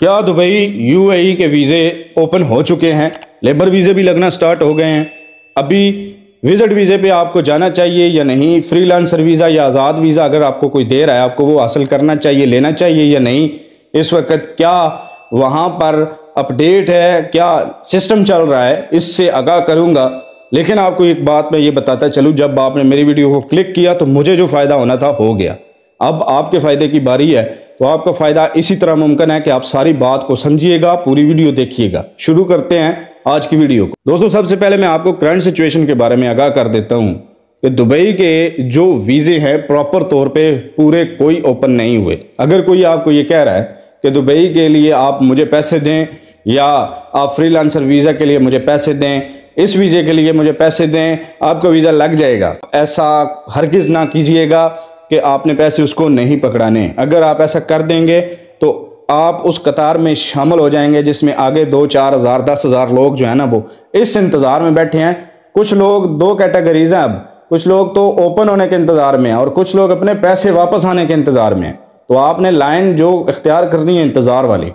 क्या Dubai UAE के वीज़े open हो चुके हैं? लेबर वीज़े भी लगना स्टार्ट हो गए हैं। अभी विजिट वीज़े पे आपको जाना चाहिए या नहीं? फ्रीलांसर वीज़ा या आज़ाद वीज़ा अगर आपको कोई दे रहा है, आपको वो हासिल करना चाहिए, लेना चाहिए या नहीं? इस वक्त क्या वहाँ पर अपडेट है, क्या सिस्टम चल रहा है, इससे आगाह करूँगा। लेकिन आपको एक बात मैं ये बताता चलूँ, जब आपने मेरी वीडियो को क्लिक किया तो मुझे जो फ़ायदा होना था हो गया। अब आपके फ़ायदे की बारी है, तो आपका फ़ायदा इसी तरह मुमकिन है कि आप सारी बात को समझिएगा, पूरी वीडियो देखिएगा। शुरू करते हैं आज की वीडियो को। दोस्तों, सबसे पहले मैं आपको करंट सिचुएशन के बारे में आगाह कर देता हूं कि दुबई के जो वीज़े हैं प्रॉपर तौर पे पूरे कोई ओपन नहीं हुए। अगर कोई आपको ये कह रहा है कि दुबई के लिए आप मुझे पैसे दें या आप फ्रीलांसर वीज़ा के लिए मुझे पैसे दें, इस वीज़े के लिए मुझे पैसे दें, आपका वीज़ा लग जाएगा, ऐसा हरगिज़ ना कीजिएगा कि आपने पैसे उसको नहीं पकड़ाने। अगर आप ऐसा कर देंगे तो आप उस कतार में शामिल हो जाएंगे जिसमें आगे 2-4 हज़ार 10 हज़ार लोग जो है ना वो इस इंतज़ार में बैठे हैं। कुछ लोग दो कैटेगरीज हैं। अब कुछ लोग तो ओपन होने के इंतज़ार में हैं और कुछ लोग अपने पैसे वापस आने के इंतज़ार में हैं। तो आपने लाइन जो इख्तियार करनी है इंतज़ार वाली।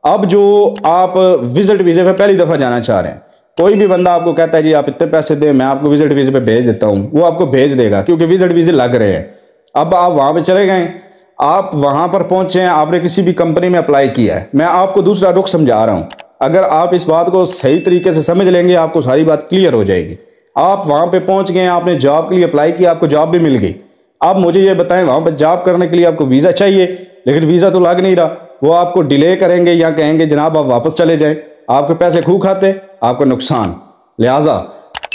अब जो आप विजिट वीज़े पे पहली दफ़ा जाना चाह रहे हैं, कोई भी बंदा आपको कहता है जी आप इतने पैसे दें, मैं आपको विजिट वीज़े पे भेज देता हूँ, वो आपको भेज देगा क्योंकि विजिट वीज़े लग रहे हैं। अब आप वहां पे चले गए, आप वहां पर पहुंचे हैं, आपने किसी भी कंपनी में अप्लाई किया है। मैं आपको दूसरा रुख समझा रहा हूं, अगर आप इस बात को सही तरीके से समझ लेंगे आपको सारी बात क्लियर हो जाएगी। आप वहां पे पहुंच गए, आपने जॉब के लिए अप्लाई किया, आपको जॉब भी मिल गई। अब मुझे ये बताएं, वहां पर जॉब करने के लिए आपको वीज़ा चाहिए, लेकिन वीज़ा तो लग नहीं रहा। वो आपको डिले करेंगे या कहेंगे जनाब आप वापस चले जाएं, आपके पैसे खूब खाते, आपका नुकसान। लिहाजा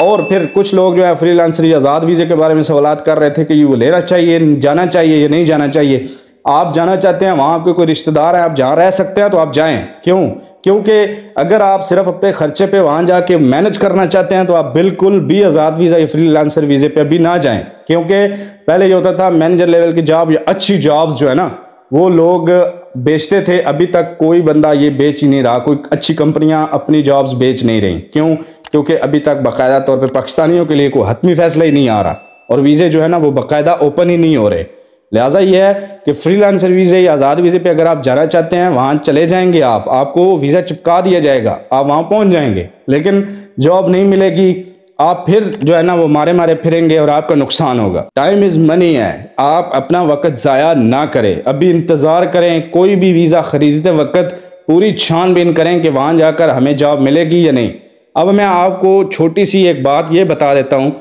और फिर कुछ लोग जो है फ्रीलांसर या आज़ाद वीज़े के बारे में सवाल कर रहे थे कि ये लेना चाहिए, जाना चाहिए या नहीं जाना चाहिए। आप जाना चाहते हैं, वहाँ आपके कोई रिश्तेदार हैं, आप जहाँ रह सकते हैं तो आप जाएं। क्यों? क्योंकि अगर आप सिर्फ अपने खर्चे पे वहाँ जाके मैनेज करना चाहते हैं तो आप बिल्कुल भी आज़ाद वीज़ा या फ्रीलांसर वीज़े पे अभी ना जाएं। क्योंकि पहले ये होता था मैनेजर लेवल की जॉब या अच्छी जॉब्स जो है ना वो लोग बेचते थे। अभी तक कोई बंदा ये बेच ही नहीं रहा, कोई अच्छी कंपनियां अपनी जॉब्स बेच नहीं रही। क्यों? क्योंकि अभी तक बाकायदा तौर पे पाकिस्तानियों के लिए कोई हतमी फैसला ही नहीं आ रहा और वीज़े जो है ना वो बाकायदा ओपन ही नहीं हो रहे। लिहाजा ये है कि फ्रीलांसर वीज़े या आज़ाद वीज़े पे अगर आप जाना चाहते हैं वहाँ चले जाएंगे, आपको वीज़ा चिपका दिया जाएगा, आप वहाँ पहुँच जाएंगे, लेकिन जॉब नहीं मिलेगी। आप फिर जो है ना वो मारे मारे फिरेंगे और आपका नुकसान होगा। टाइम इज़ मनी है, आप अपना वक्त ज़ाया ना करें, अभी इंतज़ार करें। कोई भी वीज़ा ख़रीदते वक्त पूरी छानबीन करें कि वहाँ जाकर हमें जॉब मिलेगी या नहीं। अब मैं आपको छोटी सी एक बात ये बता देता हूँ,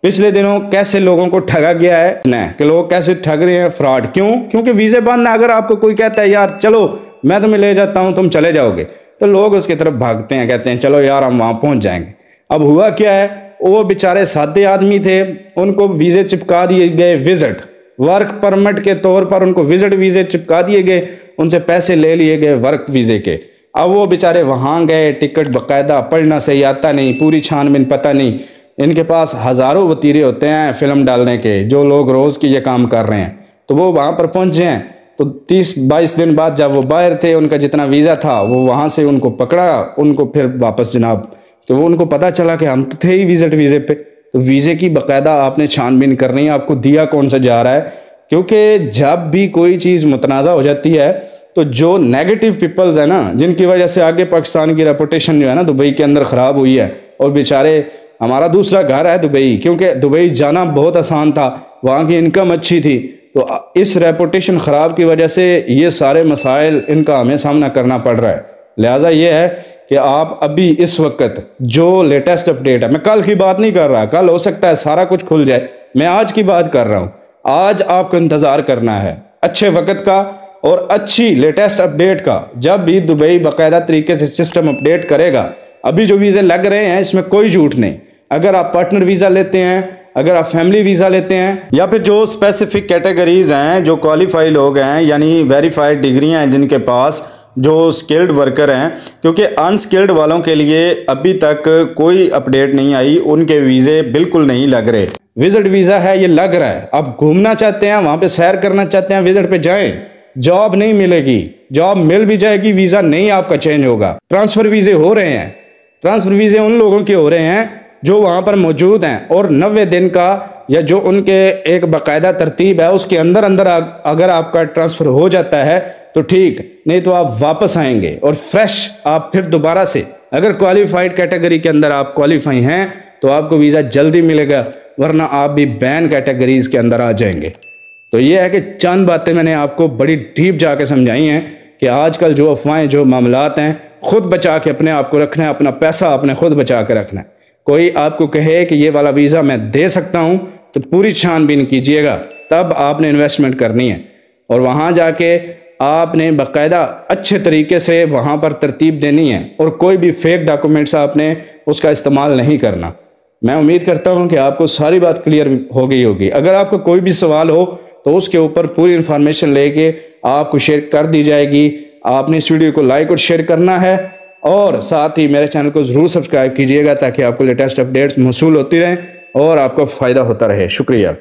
पिछले दिनों कैसे लोगों को ठगा गया है न कि लोग कैसे ठग रहे हैं, फ्रॉड। क्यों? क्योंकि वीज़े बंद है। अगर आपको कोई कहता है यार चलो मैं तुम्हें ले जाता हूँ, तुम चले जाओगे, तो लोग उसकी तरफ भागते हैं, कहते हैं चलो यार हम वहाँ पहुँच जाएंगे। अब हुआ क्या है, वो बेचारे सादे आदमी थे, उनको वीज़े चिपका दिए गए, विजिट वर्क परमिट के तौर पर उनको विजिट वीज़े चिपका दिए गए, उनसे पैसे ले लिए गए वर्क वीज़े के। अब वो बेचारे वहाँ गए, टिकट बाकायदा पढ़ना सही आता नहीं, पूरी छानबीन पता नहीं, इनके पास हज़ारों वतीरे होते हैं फिल्म डालने के, जो लोग रोज़ के ये काम कर रहे हैं। तो वो वहाँ पर पहुँचे हैं तो 30-22 दिन बाद जब वो बाहर थे, उनका जितना वीज़ा था वो वहाँ से उनको पकड़ा, उनको फिर वापस जनाब, तो वो उनको पता चला कि हम तो थे ही विजिट वीज़े पे। तो वीज़े की बाकायदा आपने छानबीन करनी है, आपको दिया कौन सा जा रहा है। क्योंकि जब भी कोई चीज़ मुतनाज़ा हो जाती है तो जो नेगेटिव पीपल्स है ना, जिनकी वजह से आगे पाकिस्तान की रेपुटेशन जो है ना दुबई के अंदर ख़राब हुई है, और बेचारे हमारा दूसरा घर है दुबई, क्योंकि दुबई जाना बहुत आसान था, वहाँ की इनकम अच्छी थी, तो इस रेपुटेशन ख़राब की वजह से ये सारे मसाइल इनका हमें सामना करना पड़ रहा है। लिहाजा ये है कि आप अभी इस वक्त जो लेटेस्ट अपडेट है, मैं कल की बात नहीं कर रहा, कल हो सकता है सारा कुछ खुल जाए, मैं आज की बात कर रहा हूँ। आज आपको इंतज़ार करना है अच्छे वक्त का और अच्छी लेटेस्ट अपडेट का। जब भी दुबई बाकायदा तरीके से सिस्टम अपडेट करेगा, अभी जो वीज़े लग रहे हैं इसमें कोई झूठ नहीं। अगर आप पार्टनर वीज़ा लेते हैं, अगर आप फैमिली वीज़ा लेते हैं, या फिर जो स्पेसिफिक कैटेगरीज हैं, जो क्वालिफाई लोग हैं यानी वेरीफाइड डिग्रियां हैं जिनके पास, जो स्किल्ड वर्कर हैं, क्योंकि अनस्किल्ड वालों के लिए अभी तक कोई अपडेट नहीं आई, उनके वीज़े बिल्कुल नहीं लग रहे। विजिट वीज़ा है ये लग रहा है, आप घूमना चाहते हैं, वहाँ पे सैर करना चाहते हैं, विजिट पे जाएं। जॉब नहीं मिलेगी, जॉब मिल भी जाएगी, वीज़ा नहीं आपका चेंज होगा। ट्रांसफ़र वीज़े हो रहे हैं, ट्रांसफ़र वीज़े उन लोगों के हो रहे हैं जो वहाँ पर मौजूद हैं और 90 दिन का या जो उनके एक बाकायदा तरतीब है उसके अंदर अंदर अगर आपका ट्रांसफ़र हो जाता है तो ठीक, नहीं तो आप वापस आएंगे और फ्रेश आप फिर दोबारा से, अगर क्वालिफाइड कैटेगरी के अंदर आप क्वालिफाई हैं तो आपको वीज़ा जल्दी मिलेगा, वरना आप भी बैन कैटेगरीज के अंदर आ जाएंगे। तो ये है कि चंद बातें मैंने आपको बड़ी डीप जाके समझाई हैं कि आजकल जो अफवाहें, जो मामलात हैं, खुद बचा के अपने आप को रखना है, अपना पैसा अपने खुद बचा के रखना है। कोई आपको कहे कि ये वाला वीज़ा मैं दे सकता हूँ तो पूरी छानबीन कीजिएगा, तब आपने इन्वेस्टमेंट करनी है और वहाँ जाके आपने बाकायदा अच्छे तरीके से वहाँ पर तरतीब देनी है और कोई भी फेक डॉक्यूमेंट्स आपने उसका इस्तेमाल नहीं करना। मैं उम्मीद करता हूँ कि आपको सारी बात क्लियर हो गई होगी। अगर आपको कोई भी सवाल हो तो उसके ऊपर पूरी इन्फॉर्मेशन लेके आपको शेयर कर दी जाएगी। आपने इस वीडियो को लाइक और शेयर करना है और साथ ही मेरे चैनल को ज़रूर सब्सक्राइब कीजिएगा ताकि आपको लेटेस्ट अपडेट्स मौसूल होती रहें और आपको फ़ायदा होता रहे। शुक्रिया।